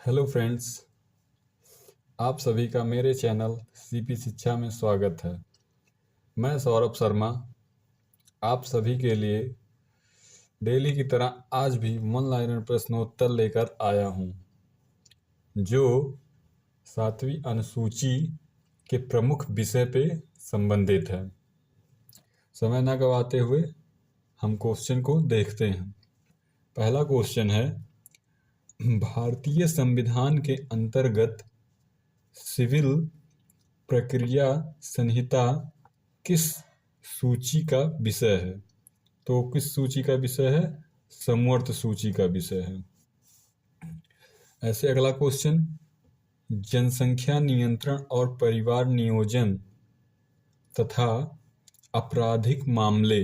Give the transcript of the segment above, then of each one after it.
Hello friends, आप सभी का मेरे चैनल सीपी शिक्षा में स्वागत है। मैं सौरभ शर्मा आप सभी के लिए डेली की तरह आज भी वन लाइनर प्रश्नोत्तर लेकर आया हूं, जो 7वीं अनुसूची के प्रमुख विषय पे संबंधित है। समय न गवाते हुए हम क्वेश्चन को देखते हैं। पहला क्वेश्चन है, भारतीय संविधान के अंतर्गत सिविल प्रक्रिया संहिता किस सूची का विषय है? तो किस सूची का विषय है? समवर्त सूची का विषय है। ऐसे अगला क्वेश्चन, जनसंख्या नियंत्रण और परिवार नियोजन तथा आपराधिक मामले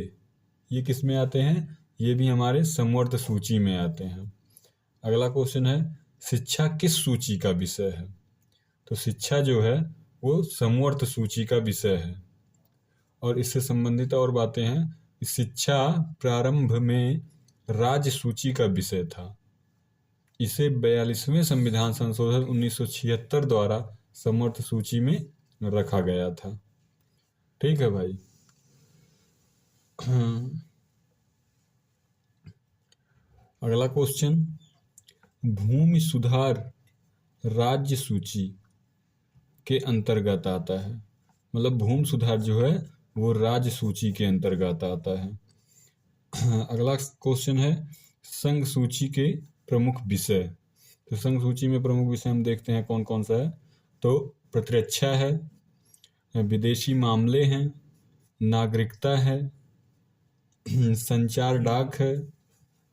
ये किस में आते हैं? ये भी हमारे समवर्त सूची में आते हैं। अगला क्वेश्चन है, शिक्षा किस सूची का विषय है? तो शिक्षा जो है वो समवर्त सूची का विषय है। और इससे संबंधित और बातें हैं, शिक्षा प्रारंभ में राज्य सूची का विषय था। इसे 42वें संविधान संशोधन 1976 द्वारा समवर्त सूची में रखा गया था। ठीक है भाई। अगला क्वेश्चन, भूमि सुधार राज्य सूची के अंतर्गत आता है। मतलब भूमि सुधार जो है वो राज्य सूची के अंतर्गत आता है। अगला क्वेश्चन है, संघ सूची के प्रमुख विषय। तो संघ सूची में प्रमुख विषय हम देखते हैं कौन कौन सा है। तो प्रतिरक्षा है, विदेशी मामले हैं, नागरिकता है, संचार डाक है,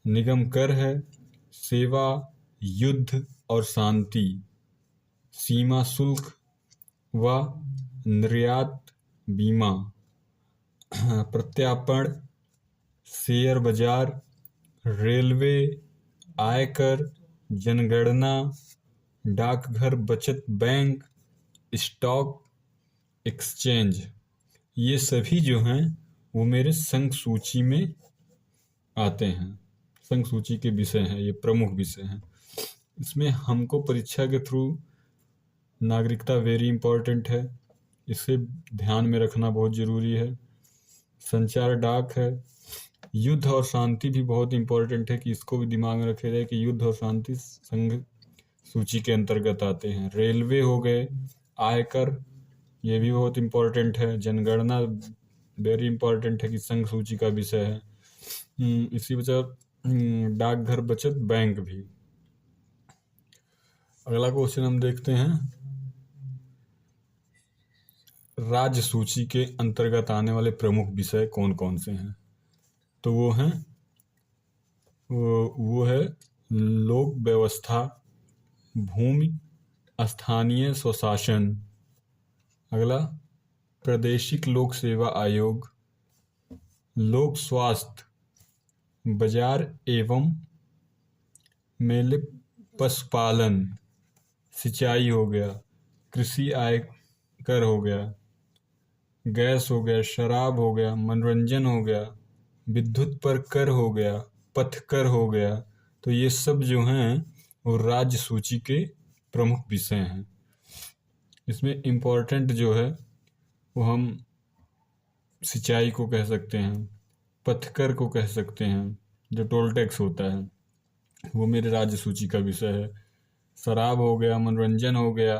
निगम कर है, सेवा, युद्ध और शांति, सीमा शुल्क व निर्यात, बीमा, प्रत्यार्पण, शेयर बाजार, रेलवे, आयकर, जनगणना, डाकघर बचत बैंक, स्टॉक एक्सचेंज, ये सभी जो हैं वो मेरे संघ सूची में आते हैं। संघ सूची के विषय हैं, ये प्रमुख विषय हैं। इसमें हमको परीक्षा के थ्रू नागरिकता वेरी इंपॉर्टेंट है, इसे ध्यान में रखना बहुत ज़रूरी है। संचार डाक है, युद्ध और शांति भी बहुत इंपॉर्टेंट है कि इसको भी दिमाग में रखे जाए कि युद्ध और शांति संघ सूची के अंतर्गत आते हैं। रेलवे हो गए, आयकर ये भी बहुत इंपॉर्टेंट है, जनगणना वेरी इंपॉर्टेंट है कि संघ सूची का विषय है। इसी वजह डाकघर बचत बैंक भी। अगला क्वेश्चन हम देखते हैं, राज्य सूची के अंतर्गत आने वाले प्रमुख विषय कौन कौन से हैं? तो वो हैं वो है लोक व्यवस्था, भूमि, स्थानीय स्वशासन। अगला प्रादेशिक लोक सेवा आयोग, लोक स्वास्थ्य, बाजार एवं मेले, पशुपालन, सिंचाई हो गया, कृषि आयकर हो गया, गैस हो गया, शराब हो गया, मनोरंजन हो गया, विद्युत पर कर हो गया, पथ कर हो गया। तो ये सब जो हैं वो राज्य सूची के प्रमुख विषय हैं। इसमें इम्पोर्टेंट जो है वो हम सिंचाई को कह सकते हैं, पथकर को कह सकते हैं, जो टोल टैक्स होता है वो मेरे राज्य सूची का विषय है। शराब हो गया, मनोरंजन हो गया,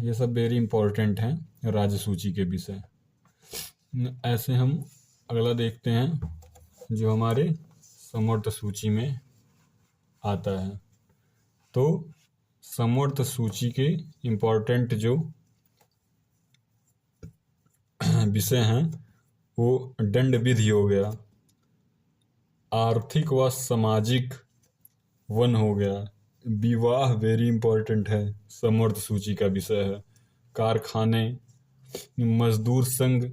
ये सब वेरी इंपॉर्टेंट हैं राज्य सूची के विषय। ऐसे हम अगला देखते हैं जो हमारे समवर्त सूची में आता है। तो समवर्त सूची के इम्पोर्टेंट जो विषय हैं वो दंड विधि हो गया, आर्थिक व सामाजिक वन हो गया, विवाह वेरी इंपॉर्टेंट है, समवर्त सूची का विषय है, कारखाने, मजदूर संघ,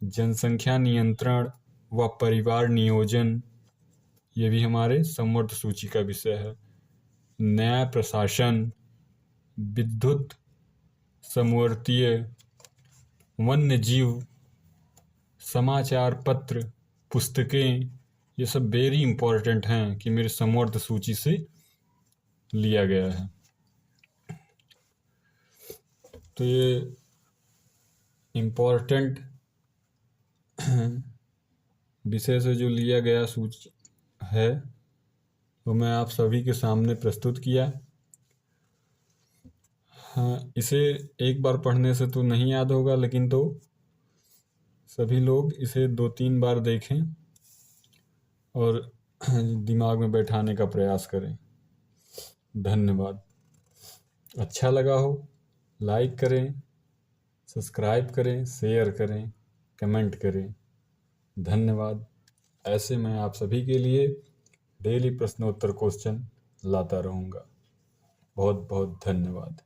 जनसंख्या नियंत्रण व परिवार नियोजन, ये भी हमारे समवर्त सूची का विषय है, न्याय प्रशासन, विद्युत, समवर्तीय, वन्य जीव, समाचार पत्र, पुस्तकें, ये सब वेरी इंपॉर्टेंट हैं कि मेरे समवर्त सूची से लिया गया है। तो ये इम्पोर्टेंट विषय से जो लिया गया सूच है वो मैं आप सभी के सामने प्रस्तुत किया। हाँ, इसे एक बार पढ़ने से तो नहीं याद होगा, लेकिन तो सभी लोग इसे 2-3 बार देखें और दिमाग में बैठाने का प्रयास करें। धन्यवाद। अच्छा लगा हो लाइक करें, सब्सक्राइब करें, शेयर करें, कमेंट करें। धन्यवाद। ऐसे मैं आप सभी के लिए डेली प्रश्नोत्तर क्वेश्चन लाता रहूँगा। बहुत बहुत धन्यवाद।